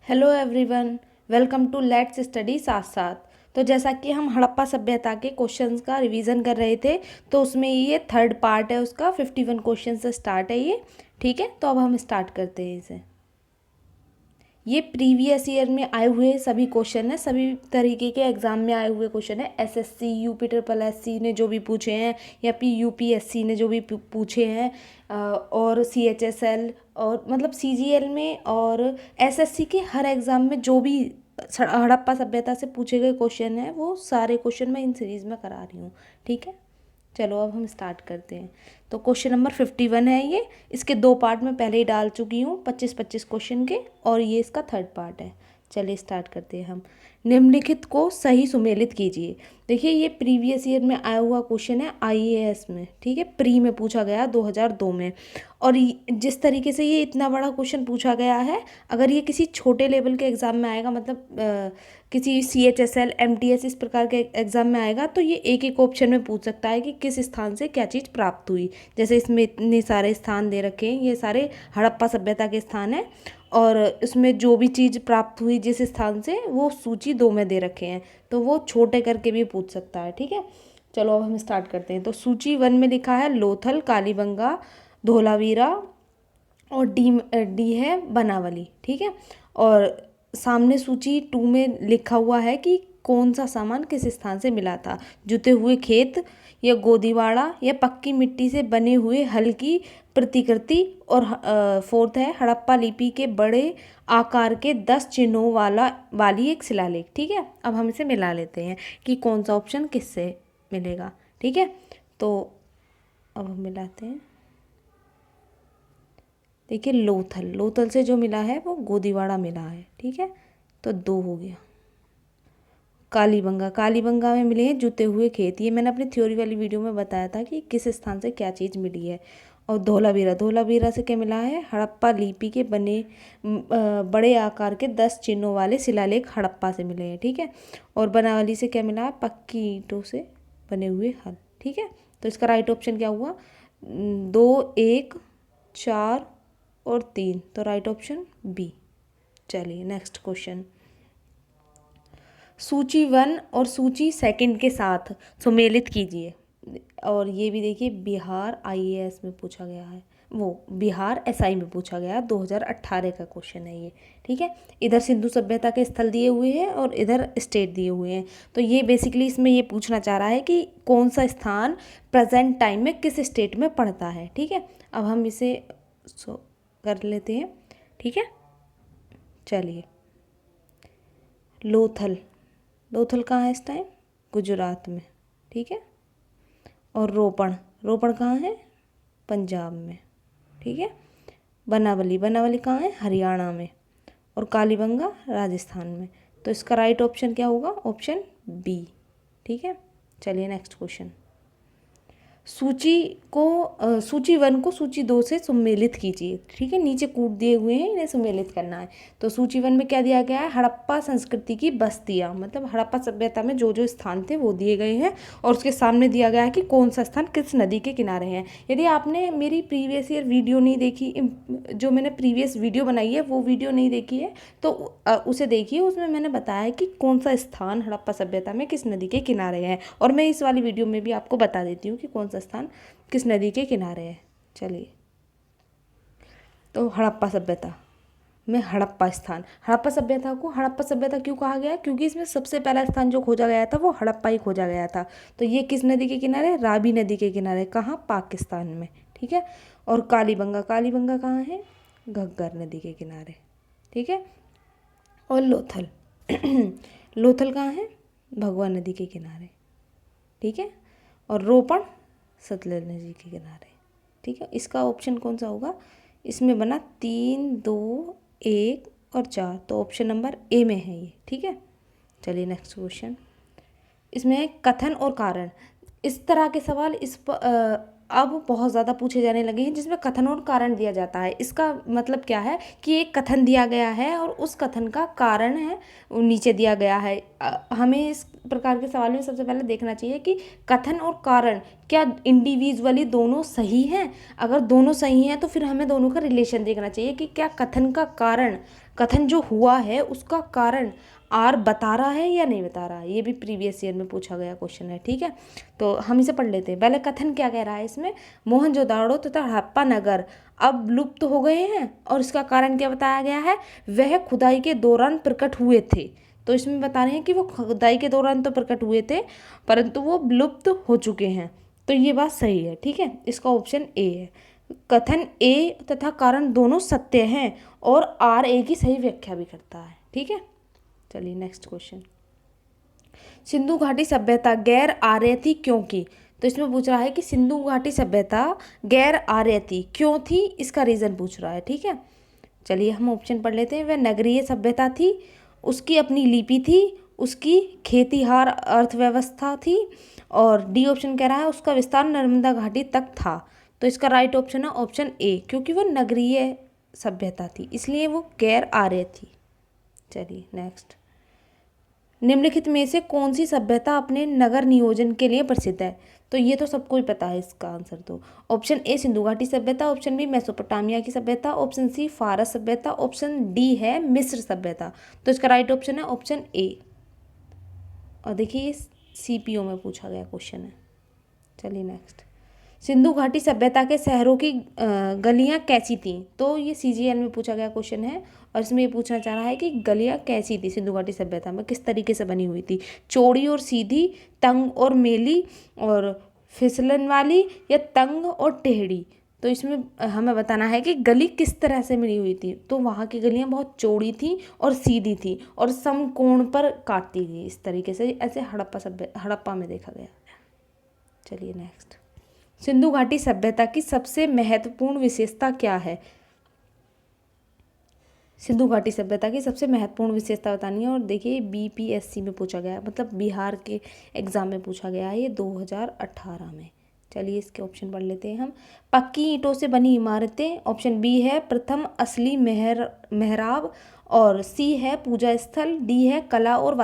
Hello everyone, welcome to let's study साथ साथ। तो जैसा कि हम हड़प्पा सभ्यता के क्वेश्चंस का रिवीजन कर रहे थे, तो उसमें ये थर्ड पार्ट है, उसका 51 क्वेश्चन से स्टार्ट है ये। ठीक है, तो अब हम स्टार्ट करते हैं इसे। ये प्रीवियस ईयर में आए हुए सभी क्वेश्चन है, सभी तरीके के एग्जाम में आए हुए क्वेश्चन है। एसएससी, यूपी ट्रिपल एससी ने जो भी पूछे हैं या फिर यूपीएससी ने जो भी पूछे हैं, और सीएचएसएल और मतलब सीजीएल में और एसएससी के हर एग्ज़ाम में जो भी हड़प्पा सभ्यता से पूछे गए क्वेश्चन हैं, वो सारे क्वेश्चन मैं इन सीरीज़ में करा रही हूँ। ठीक है, चलो अब हम स्टार्ट करते हैं। तो क्वेश्चन नंबर 51 है ये। इसके दो पार्ट में पहले ही डाल चुकी हूँ, 25-25 क्वेश्चन के, और ये इसका थर्ड पार्ट है। चलिए स्टार्ट करते हैं हम। निम्नलिखित को सही सुमेलित कीजिए। देखिए, ये प्रीवियस ईयर में आया हुआ क्वेश्चन है आईएएस में। ठीक है, प्री में पूछा गया 2002 में। और जिस तरीके से ये इतना बड़ा क्वेश्चन पूछा गया है, अगर ये किसी छोटे लेवल के एग्ज़ाम में आएगा, मतलब किसी सीएचएसएल एमटीएस इस प्रकार के एग्ज़ाम में आएगा, तो ये एक एक ऑप्शन में पूछ सकता है कि किस स्थान से क्या चीज़ प्राप्त हुई। जैसे इसमें इतने सारे स्थान दे रखे हैं, ये सारे हड़प्पा सभ्यता के स्थान हैं, और इसमें जो भी चीज़ प्राप्त हुई जिस स्थान से, वो सूची 2 में दे रखे हैं, तो वो छोटे करके भी पूछ सकता है। ठीक है, चलो अब हम स्टार्ट करते हैं। तो सूची 1 में लिखा है लोथल, कालीबंगा, धोलावीरा, और डी है बनावली। ठीक है, और सामने सूची 2 में लिखा हुआ है कि कौन सा सामान किस स्थान से मिला था। जुते हुए खेत, या गोदीवाड़ा, या पक्की मिट्टी से बने हुए हल की प्रतिकृति, और फोर्थ है हड़प्पा लिपि के बड़े आकार के 10 चिन्हों वाली एक शिलालेख। ठीक है, अब हम इसे मिला लेते हैं कि कौन सा ऑप्शन किससे मिलेगा। ठीक है, तो अब हम मिलाते हैं। देखिए, लोथल से जो मिला है वो गोदीवाड़ा मिला है। ठीक है, तो 2 हो गया। कालीबंगा में मिले हैं जुते हुए खेत, ये मैंने अपनी थ्योरी वाली वीडियो में बताया था कि किस स्थान से क्या चीज़ मिली है। और धोलावीरा से क्या मिला है, हड़प्पा लिपि के बने बड़े आकार के 10 चिन्हों वाले शिलालेख हड़प्पा से मिले हैं। ठीक है, और बनावली से क्या मिला है, पक्की ईंटों से बने हुए हल। ठीक है, तो इसका राइट ऑप्शन क्या हुआ, 2, 1, 4 और 3, तो राइट ऑप्शन बी। चलिए नेक्स्ट क्वेश्चन। सूची 1 और सूची 2 के साथ सुमेलित कीजिए। और ये भी देखिए, बिहार आईएएस में पूछा गया है, वो बिहार एसआई में पूछा गया, 2018 का क्वेश्चन है ये। ठीक है, इधर सिंधु सभ्यता के स्थल दिए हुए हैं और इधर स्टेट दिए हुए हैं। तो ये बेसिकली इसमें ये पूछना चाह रहा है कि कौन सा स्थान प्रेजेंट टाइम में किस स्टेट में पड़ता है। ठीक है, अब हम इसे कर लेते हैं। ठीक है, चलिए। लोथल कहाँ है इस टाइम, गुजरात में। ठीक है, और रोपण कहाँ है, पंजाब में। ठीक है, बनावली कहाँ है, हरियाणा में। और कालीबंगा राजस्थान में। तो इसका राइट ऑप्शन क्या होगा, ऑप्शन बी। ठीक है, चलिए नेक्स्ट क्वेश्चन। सूची 1 को सूची 2 से सुमेलित कीजिए। ठीक है, नीचे कूट दिए हुए हैं, इन्हें सुमेलित करना है। तो सूची 1 में क्या दिया गया है, हड़प्पा संस्कृति की बस्तियां, मतलब हड़प्पा सभ्यता में जो जो स्थान थे वो दिए गए हैं, और उसके सामने दिया गया है कि कौन सा स्थान किस नदी के किनारे है। यदि आपने मेरी प्रीवियस ईयर वीडियो नहीं देखी, जो मैंने प्रीवियस वीडियो बनाई है वो वीडियो नहीं देखी है, तो उसे देखिए, उसमें मैंने बताया है कि कौन सा स्थान हड़प्पा सभ्यता में किस नदी के किनारे है। और मैं इस वाली वीडियो में भी आपको बता देती हूँ कि कौन सा स्थान किस नदी के किनारे है। चलिए, तो हड़प्पा सभ्यता में हड़प्पा सभ्यता को हड़प्पा सभ्यता क्यों कहा गया, क्योंकि इसमें सबसे पहला स्थान जो खोजा गया था वो हड़प्पा ही खोजा गया था। तो ये किस नदी के किनारे, रावी नदी के किनारे, कहाँ, पाकिस्तान में। ठीक है, और कालीबंगा कहाँ है, घग्गर नदी के किनारे। ठीक है, और लोथल कहाँ है, भगवा नदी के किनारे। ठीक है, और रोपण सतलज नदी के किनारे। ठीक है, इसका ऑप्शन कौन सा होगा, इसमें बना 3, 2, 1 और 4, तो ऑप्शन नंबर ए में है ये। ठीक है, चलिए नेक्स्ट क्वेश्चन। इसमें है कथन और कारण। इस तरह के सवाल अब बहुत ज़्यादा पूछे जाने लगे हैं, जिसमें कथन और कारण दिया जाता है। इसका मतलब क्या है कि एक कथन दिया गया है और उस कथन का कारण है वो नीचे दिया गया है। हमें इस प्रकार के सवाल में सबसे पहले देखना चाहिए कि कथन और कारण क्या इंडिविजुअली दोनों सही हैं। अगर दोनों सही हैं तो फिर हमें दोनों का रिलेशन देखना चाहिए कि क्या कथन का कारण कथन जो हुआ है उसका कारण आर बता रहा है या नहीं बता रहा है, ये भी प्रीवियस ईयर में पूछा गया क्वेश्चन है। ठीक है, तो हम इसे पढ़ लेते हैं। पहले कथन क्या कह रहा है इसमें, मोहनजोदाड़ो तथा हड़प्पा नगर अब लुप्त हो गए हैं और इसका कारण क्या बताया गया है, वह खुदाई के दौरान प्रकट हुए थे। तो इसमें बता रहे हैं कि वो खुदाई के दौरान तो प्रकट हुए थे परंतु वो लुप्त हो चुके हैं। तो ये बात सही है। ठीक है, इसका ऑप्शन ए है। कथन ए तथा कारण दोनों सत्य हैं और आर ए की सही व्याख्या भी करता है। ठीक है, चलिए नेक्स्ट क्वेश्चन। सिंधु घाटी सभ्यता गैर आर्य थी क्योंकि, तो इसमें पूछ रहा है कि सिंधु घाटी सभ्यता गैर आर्य थी क्यों थी, इसका रीजन पूछ रहा है। ठीक है, चलिए हम ऑप्शन पढ़ लेते हैं। वह नगरीय सभ्यता थी, उसकी अपनी लिपि थी, उसकी खेतीहार अर्थव्यवस्था थी, और डी ऑप्शन कह रहा है उसका विस्तार नर्मदा घाटी तक था। तो इसका राइट ऑप्शन है ऑप्शन ए, क्योंकि वो नगरीय सभ्यता थी इसलिए वो गैर आर्य थी। चलिए नेक्स्ट। निम्नलिखित में से कौन सी सभ्यता अपने नगर नियोजन के लिए प्रसिद्ध है, तो ये तो सबको ही पता है इसका आंसर। तो ऑप्शन ए सिंधु घाटी सभ्यता, ऑप्शन बी मेसोपोटामिया की सभ्यता, ऑप्शन सी फारस सभ्यता, ऑप्शन डी है मिस्र सभ्यता। तो इसका राइट ऑप्शन है ऑप्शन ए। और देखिए ये सीपीओ में पूछा गया क्वेश्चन है। चलिए नेक्स्ट। सिंधु घाटी सभ्यता के शहरों की गलियां कैसी थीं, तो ये सीजीएल में पूछा गया क्वेश्चन है और इसमें ये पूछना चाह रहा है कि गलियां कैसी थी सिंधु घाटी सभ्यता में, किस तरीके से बनी हुई थी, चौड़ी और सीधी, तंग और मेली, और फिसलन वाली, या तंग और टेढ़ी। तो इसमें हमें बताना है कि गली किस तरह से मिली हुई थी। तो वहाँ की गलियाँ बहुत चौड़ी थी और सीधी थी और समकोण पर काटती थी इस तरीके से, ऐसे हड़प्पा में देखा गया। चलिए नेक्स्ट। सिंधु घाटी सभ्यता की सबसे महत्वपूर्ण विशेषता क्या है, सिंधु घाटी सभ्यता की सबसे महत्वपूर्ण विशेषता बतानी है। और देखिए बीपीएससी में पूछा गया, मतलब बिहार के एग्जाम में पूछा गया है ये 2018 में। चलिए इसके ऑप्शन पढ़ लेते हैं हम। पक्की ईंटों से बनी इमारतें, ऑप्शन बी है प्रथम असली मेहराब, और सी है पूजा स्थल, डी है कला और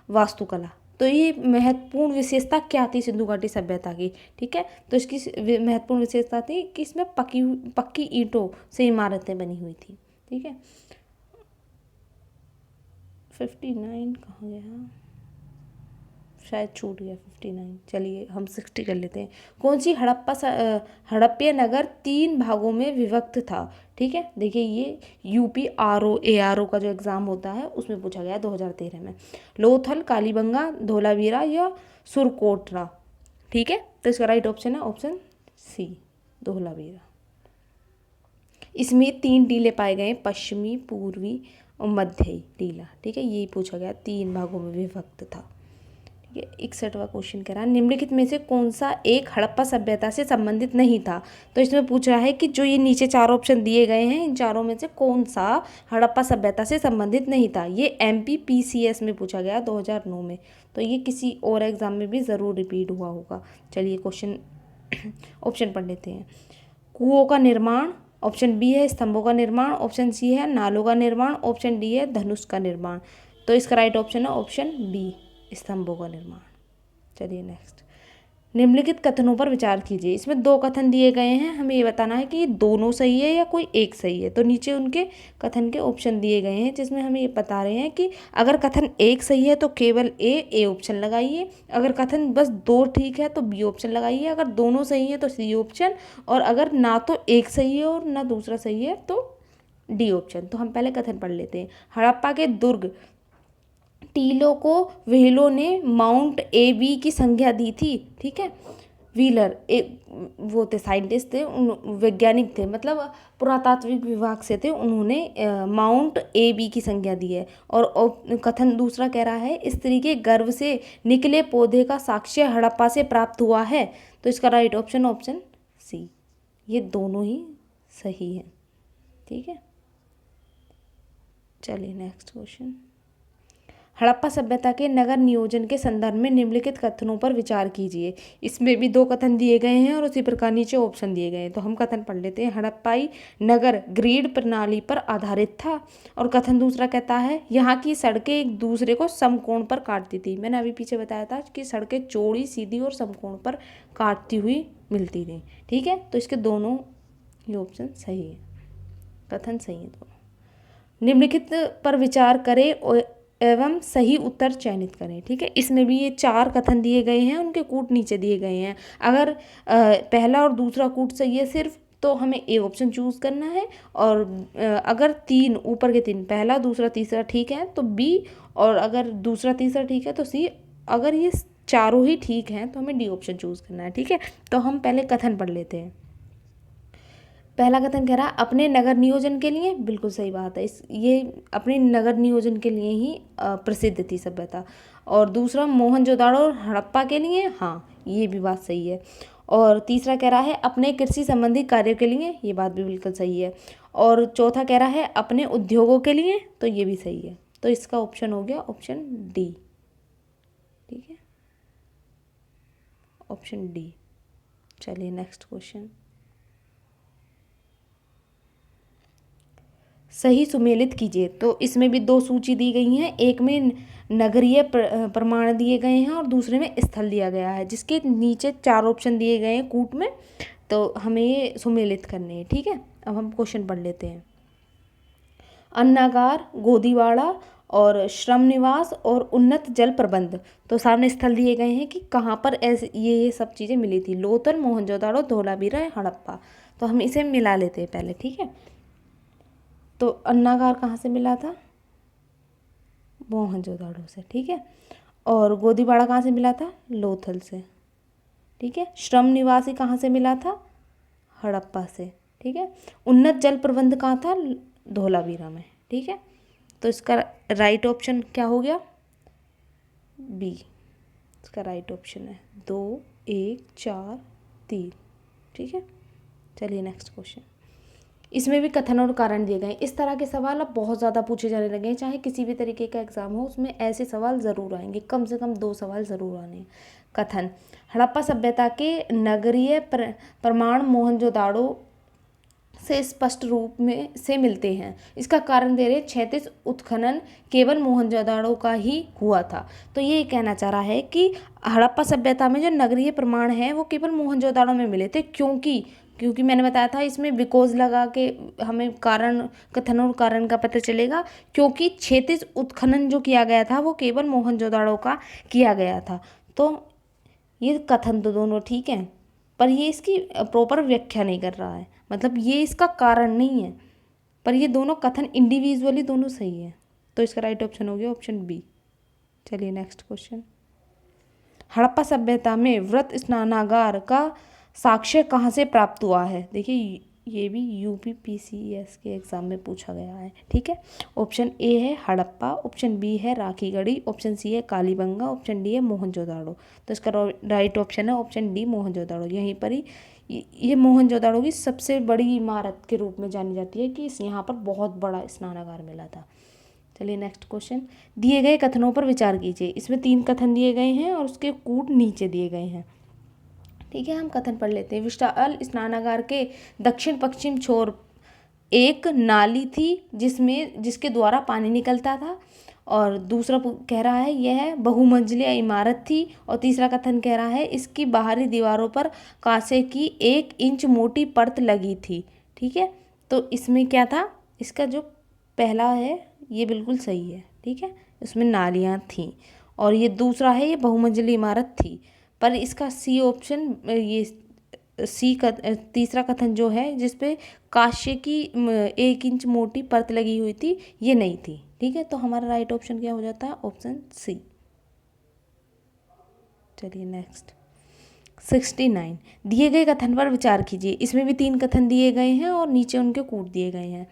वास्तुकला। तो ये महत्वपूर्ण विशेषता क्या थी सिंधु घाटी सभ्यता की। ठीक है, तो इसकी महत्वपूर्ण विशेषता थी कि इसमें पक्की ईंटों से इमारतें बनी हुई थी। ठीक है, 59 कहाँ गया, शायद छूट गया 59। चलिए हम 60 कर लेते हैं। कौन सी हड़प्पा नगर 3 भागों में विभक्त था। ठीक है, देखिए ये यूपी ARO का जो एग्ज़ाम होता है उसमें पूछा गया 2013 में। लोथल, कालीबंगा, धोलावीरा या सुरकोटरा। ठीक है, तो इसका राइट ऑप्शन है ऑप्शन सी, धोलावीरा। इसमें 3 टीले पाए गए, पश्चिमी, पूर्वी और मध्य टीला। ठीक है, यही पूछा गया, 3 भागों में विभक्त था। 61वां क्वेश्चन कह रहा है निम्नलिखित में से कौन सा एक हड़प्पा सभ्यता से संबंधित नहीं था। तो इसमें पूछ रहा है कि जो ये नीचे 4 ऑप्शन दिए गए हैं इन चारों में से कौन सा हड़प्पा सभ्यता से संबंधित नहीं था। ये MPPCS में पूछा गया 2009 में, तो ये किसी और एग्जाम में भी ज़रूर रिपीट हुआ होगा। चलिए क्वेश्चन ऑप्शन पढ़ लेते हैं। कुओं का निर्माण, ऑप्शन बी है स्तंभों का निर्माण, ऑप्शन सी है नालों का निर्माण, ऑप्शन डी है धनुष का निर्माण। तो इसका राइट ऑप्शन है ऑप्शन बी, स्तंभों का निर्माण। चलिए नेक्स्ट। निम्नलिखित कथनों पर विचार कीजिए। इसमें 2 कथन दिए गए हैं, हमें ये बताना है कि ये दोनों सही है या कोई एक सही है। तो नीचे उनके कथन के ऑप्शन दिए गए हैं जिसमें हमें ये बता रहे हैं कि अगर कथन एक सही है तो केवल ए ऑप्शन लगाइए, अगर कथन बस 2 ठीक है तो बी ऑप्शन लगाइए, अगर दोनों सही है तो सी ऑप्शन, और अगर ना तो एक सही है और ना दूसरा सही है तो डी ऑप्शन। तो हम पहले कथन पढ़ लेते हैं। हड़प्पा के दुर्ग टीलों को व्हीलों ने माउंट AB की संज्ञा दी थी। ठीक है, व्हीलर एक वो थे, साइंटिस्ट थे, वैज्ञानिक थे, मतलब पुरातात्विक विभाग से थे, उन्होंने माउंट AB की संज्ञा दी है। और कथन दूसरा कह रहा है स्त्री के गर्भ से निकले पौधे का साक्ष्य हड़प्पा से प्राप्त हुआ है। तो इसका राइट ऑप्शन ऑप्शन सी, ये दोनों ही सही है। ठीक है, चलिए नेक्स्ट क्वेश्चन। हड़प्पा सभ्यता के नगर नियोजन के संदर्भ में निम्नलिखित कथनों पर विचार कीजिए। इसमें भी 2 कथन दिए गए हैं और उसी प्रकार नीचे ऑप्शन दिए गए हैं। तो हम कथन पढ़ लेते हैं। हड़प्पाई नगर ग्रिड प्रणाली पर आधारित था, और कथन दूसरा कहता है यहाँ की सड़कें एक दूसरे को समकोण पर काटती थी। मैंने अभी पीछे बताया था कि सड़कें चौड़ी, सीधी और समकोण पर काटती हुई मिलती थी। ठीक है, तो इसके दोनों ये ऑप्शन सही है, कथन सही है दोनों। निम्नलिखित पर विचार करें एवं सही उत्तर चयनित करें। ठीक है, इसमें भी ये 4 कथन दिए गए हैं, उनके कूट नीचे दिए गए हैं। अगर पहला और दूसरा कूट सही है सिर्फ, तो हमें ए ऑप्शन चूज़ करना है, और अगर 3 ऊपर के 3 पहला दूसरा तीसरा ठीक है तो बी, और अगर दूसरा तीसरा ठीक है तो सी। अगर ये चारों ही ठीक हैं तो हमें डी ऑप्शन चूज़ करना है। ठीक है, तो हम पहले कथन पढ़ लेते हैं। पहला कथन कह रहा है अपने नगर नियोजन के लिए, बिल्कुल सही बात है। ये अपने नगर नियोजन के लिए ही प्रसिद्ध थी सभ्यता। और दूसरा मोहनजोदाड़ो और हड़प्पा के लिए, हाँ ये भी बात सही है। और तीसरा कह रहा है अपने कृषि संबंधी कार्यों के लिए, ये बात भी बिल्कुल सही है। और चौथा कह रहा है अपने उद्योगों के लिए, तो ये भी सही है। तो इसका ऑप्शन हो गया ऑप्शन डी। ठीक है, ऑप्शन डी। चलिए नेक्स्ट क्वेश्चन। सही सुमेलित कीजिए। तो इसमें भी 2 सूची दी गई हैं, एक में नगरीय प्रमाण दिए गए हैं और दूसरे में स्थल दिया गया है, जिसके नीचे 4 ऑप्शन दिए गए हैं कूट में। तो हमें ये सुमेलित करने हैं। ठीक है, अब हम क्वेश्चन पढ़ लेते हैं। अन्नागार, गोदीवाड़ा और श्रम निवास और उन्नत जल प्रबंध। तो सामने स्थल दिए गए हैं कि कहाँ पर ऐसे ये सब चीज़ें मिली थी, लोथल, मोहनजोदाड़ो, धोलावीरा, हड़प्पा। तो हम इसे मिला लेते हैं पहले। ठीक है, तो अन्नागार कहाँ से मिला था, मोहनजोदाड़ो से। ठीक है, और गोदीवाड़ा कहाँ से मिला था, लोथल से। ठीक है, श्रम निवासी कहाँ से मिला था, हड़प्पा से। ठीक है, उन्नत जल प्रबंध कहाँ था, धोलावीरा में। ठीक है, तो इसका राइट ऑप्शन क्या हो गया, बी। इसका राइट ऑप्शन है 2, 1, 4, 3। ठीक है, चलिए नेक्स्ट क्वेश्चन। इसमें भी कथन और कारण दिए गए। इस तरह के सवाल अब बहुत ज़्यादा पूछे जाने लगे हैं, चाहे किसी भी तरीके का एग्जाम हो उसमें ऐसे सवाल ज़रूर आएंगे, कम से कम 2 सवाल ज़रूर आने हैं। कथन, हड़प्पा सभ्यता के नगरीय प्रमाण मोहनजोदाड़ो से स्पष्ट रूप में से मिलते हैं। इसका कारण दे रहे, क्षैतिज उत्खनन केवल मोहनजोदाड़ो का ही हुआ था। तो ये कहना चाह रहा है कि हड़प्पा सभ्यता में जो नगरीय प्रमाण है वो केवल मोहनजोदाड़ो में मिले थे, क्योंकि मैंने बताया था इसमें बिकॉज लगा के हमें कारण, कथन और कारण का पता चलेगा। क्योंकि क्षैतिज उत्खनन जो किया गया था वो केवल मोहनजोदाड़ो का किया गया था। तो ये कथन तो दोनों ठीक हैं, पर ये इसकी प्रॉपर व्याख्या नहीं कर रहा है, मतलब ये इसका कारण नहीं है, पर ये दोनों कथन इंडिविजुअली दोनों सही है। तो इसका राइट ऑप्शन हो गया ऑप्शन बी। चलिए नेक्स्ट क्वेश्चन। हड़प्पा सभ्यता में वृत स्नानागार का साक्ष्य कहाँ से प्राप्त हुआ है। देखिए ये भी यूपीपीसीएस के एग्जाम में पूछा गया है। ठीक है, ऑप्शन ए है हड़प्पा, ऑप्शन बी है राखीगढ़ी, ऑप्शन सी है कालीबंगा, ऑप्शन डी है मोहनजोदाड़ो। तो इसका राइट ऑप्शन है ऑप्शन डी, मोहनजोदाड़ो। यहीं पर ही ये मोहनजोदाड़ो की सबसे बड़ी इमारत के रूप में जानी जाती है कि यहाँ पर बहुत बड़ा स्नानागार मिला था। चलिए नेक्स्ट क्वेश्चन। दिए गए कथनों पर विचार कीजिए। इसमें 3 कथन दिए गए हैं और उसके कूट नीचे दिए गए हैं। ठीक है, हम कथन पढ़ लेते हैं। विशाल स्नानागार के दक्षिण पश्चिम छोर एक नाली थी जिसके द्वारा पानी निकलता था। और दूसरा कह रहा है यह बहुमंजिला इमारत थी। और तीसरा कथन कह रहा है इसकी बाहरी दीवारों पर कांसे की 1 इंच मोटी परत लगी थी। ठीक है, तो इसमें क्या था, इसका जो पहला है ये बिल्कुल सही है। ठीक है, इसमें नालियाँ थीं। और ये दूसरा है ये बहुमंजिली इमारत थी, पर इसका सी ऑप्शन, ये सी का तीसरा कथन जो है जिसपे कांस्य की 1 इंच मोटी परत लगी हुई थी, ये नहीं थी। ठीक है, तो हमारा राइट ऑप्शन क्या हो जाता है ऑप्शन सी। चलिए नेक्स्ट 69। दिए गए कथन पर विचार कीजिए। इसमें भी 3 कथन दिए गए हैं और नीचे उनके कूट दिए गए हैं।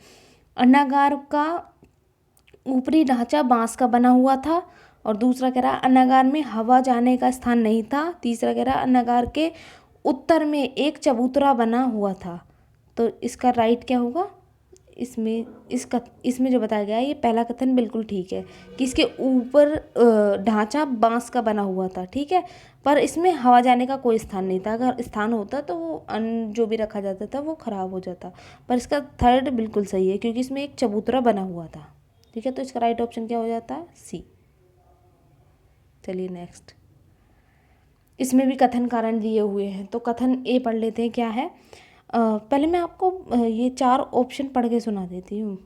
अन्नागार का ऊपरी ढांचा बांस का बना हुआ था। और दूसरा कह रहा अन्नागार में हवा जाने का स्थान नहीं था। तीसरा कह रहा अन्नागार के उत्तर में एक चबूतरा बना हुआ था। तो इसका राइट क्या होगा, इसमें जो बताया गया है ये पहला कथन बिल्कुल ठीक है कि इसके ऊपर ढांचा बांस का बना हुआ था। ठीक है, पर इसमें हवा जाने का कोई स्थान नहीं था। अगर स्थान होता तो वो अन्न जो भी रखा जाता था वो खराब हो जाता। पर इसका थर्ड बिल्कुल सही है क्योंकि इसमें एक चबूतरा बना हुआ था। ठीक है, तो इसका राइट ऑप्शन क्या हो जाता है सी। चलिए नेक्स्ट। इसमें भी कथन कारण दिए हुए हैं, तो कथन ए पढ़ लेते हैं क्या है। पहले मैं आपको ये 4 ऑप्शन पढ़ के सुना देती हूँ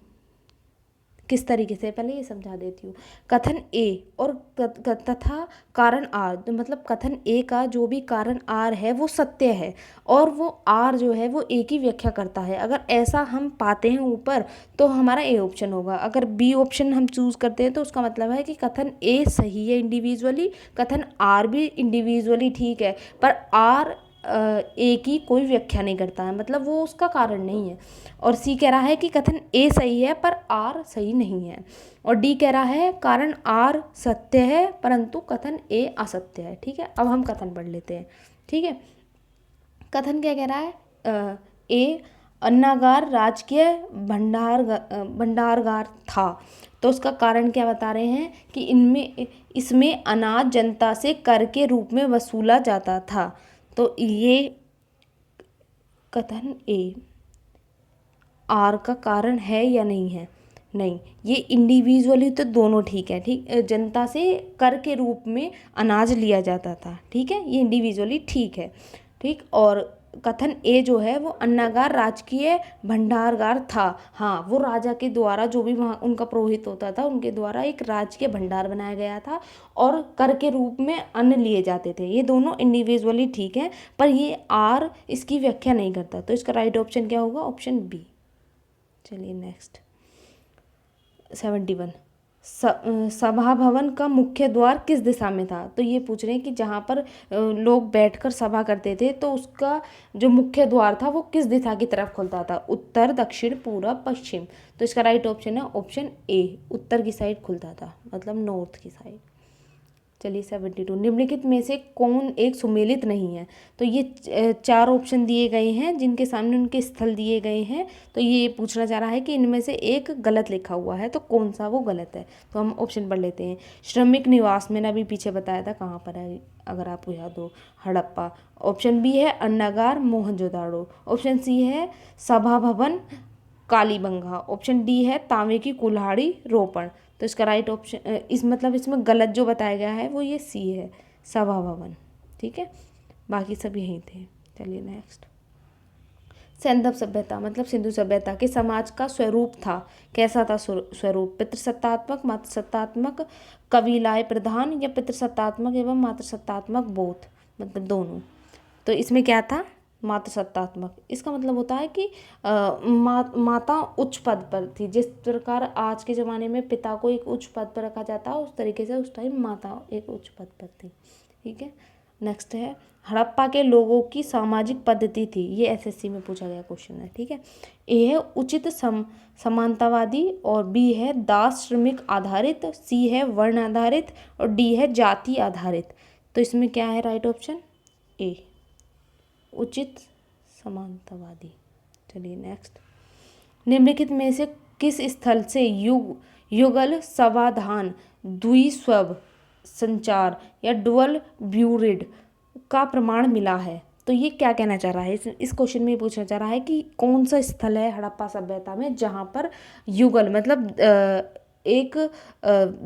किस तरीके से, पहले ये समझा देती हूँ। कथन ए और तथा कारण आर, तो मतलब कथन ए का जो भी कारण आर है वो सत्य है और वो आर जो है वो ए की व्याख्या करता है। अगर ऐसा हम पाते हैं ऊपर तो हमारा ए ऑप्शन होगा। अगर बी ऑप्शन हम चूज़ करते हैं तो उसका मतलब है कि कथन ए सही है इंडिविजुअली, कथन आर भी इंडिविजुअली ठीक है, पर आर ए की कोई व्याख्या नहीं करता है, मतलब वो उसका कारण नहीं है। और सी कह रहा है कि कथन ए सही है पर आर सही नहीं है। और डी कह रहा है कारण आर सत्य है परंतु कथन ए असत्य है। ठीक है, अब हम कथन पढ़ लेते हैं। ठीक है, कथन क्या कह रहा है, ए अन्नागार राजकीय भंडारगार था, तो उसका कारण क्या बता रहे हैं कि इसमें अनाज जनता से कर के रूप में वसूला जाता था। तो ये कथन ए आर का कारण है या नहीं है? नहीं, ये इंडिविजुअली तो दोनों ठीक है। ठीक, जनता से कर के रूप में अनाज लिया जाता था, ठीक है, ये इंडिविजुअली ठीक है। ठीक, और कथन ए जो है वो अन्नागार राजकीय भंडारगार था। हाँ, वो राजा के द्वारा जो भी वहाँ उनका पुरोहित होता था उनके द्वारा एक राजकीय भंडार बनाया गया था और कर के रूप में अन्न लिए जाते थे। ये दोनों इंडिविजुअली ठीक है, पर ये आर इसकी व्याख्या नहीं करता। तो इसका राइट ऑप्शन क्या होगा? Option B. चलिए नेक्स्ट 71, सभा भवन का मुख्य द्वार किस दिशा में था? तो ये पूछ रहे हैं कि जहाँ पर लोग बैठकर सभा करते थे तो उसका जो मुख्य द्वार था वो किस दिशा की तरफ खुलता था? उत्तर, दक्षिण, पूरब, पश्चिम। तो इसका राइट ऑप्शन है ऑप्शन ए, उत्तर की साइड खुलता था, मतलब नॉर्थ की साइड। चलिए 72, निम्नलिखित में से कौन एक सुमेलित नहीं है? तो ये चार ऑप्शन दिए गए हैं जिनके सामने उनके स्थल दिए गए हैं। तो ये पूछना चाह रहा है कि इनमें से एक गलत लिखा हुआ है, तो कौन सा वो गलत है? तो हम ऑप्शन पढ़ लेते हैं। श्रमिक निवास, मैंने अभी पीछे बताया था कहाँ पर है, अगर आपको याद हो, हड़प्पा। ऑप्शन बी है अन्नागार मोहनजोदाड़ो। ऑप्शन सी है सभा भवन कालीबंगा। ऑप्शन डी है तांबे की कुल्हाड़ी रोपण। तो इसका राइट ऑप्शन इसमें गलत जो बताया गया है वो ये सी है, सभा भवन। ठीक है, बाकी सब यहीं थे। चलिए नेक्स्ट, सैंधव सभ्यता मतलब सिंधु सभ्यता के समाज का स्वरूप था, कैसा था स्वरूप? पितृसत्तात्मक, मातृसत्तात्मक, कबीलाए प्रधान या पितृसत्तात्मक एवं मातृसत्तात्मक बोथ, मतलब दोनों। तो इसमें क्या था? मातृसत्तात्मक। इसका मतलब होता है कि माता उच्च पद पर थी। जिस प्रकार आज के ज़माने में पिता को एक उच्च पद पर रखा जाता है उस तरीके से उस टाइम माता एक उच्च पद पर थी। ठीक है, नेक्स्ट है हड़प्पा के लोगों की सामाजिक पद्धति थी। ये एसएससी में पूछा गया क्वेश्चन है। ठीक है, ए है उचित समानतावादी और बी है दास श्रमिक आधारित, सी है वर्ण आधारित और डी है जाति आधारित। तो इसमें क्या है राइट ऑप्शन? ए, उचित समानतावादी। चलिए नेक्स्ट, निम्नलिखित में से किस स्थल से युगल समाधान, द्विस्वभ संचार या डुअल ब्यूरिड का प्रमाण मिला है? तो ये क्या कहना चाह रहा है? इस क्वेश्चन में पूछना चाह रहा है कि कौन सा स्थल है हड़प्पा सभ्यता में जहाँ पर युगल मतलब एक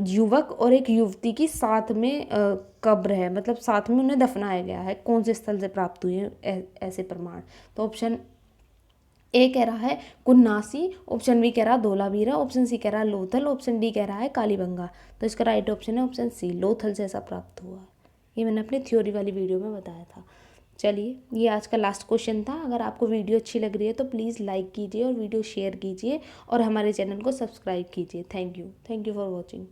युवक और एक युवती की साथ में कब्र है, मतलब साथ में उन्हें दफनाया गया है। कौन से स्थल से प्राप्त हुए हैं ऐसे प्रमाण? तो ऑप्शन ए कह रहा है कुन्नासी, ऑप्शन बी कह रहा है धोलावीरा, ऑप्शन सी कह रहा है लोथल, ऑप्शन डी कह रहा है कालीबंगा। तो इसका राइट ऑप्शन है ऑप्शन सी, लोथल से ऐसा प्राप्त हुआ। ये मैंने अपनी थ्योरी वाली वीडियो में बताया था। चलिए, ये आज का लास्ट क्वेश्चन था। अगर आपको वीडियो अच्छी लग रही है तो प्लीज़ लाइक कीजिए और वीडियो शेयर कीजिए और हमारे चैनल को सब्सक्राइब कीजिए। Thank you for watching.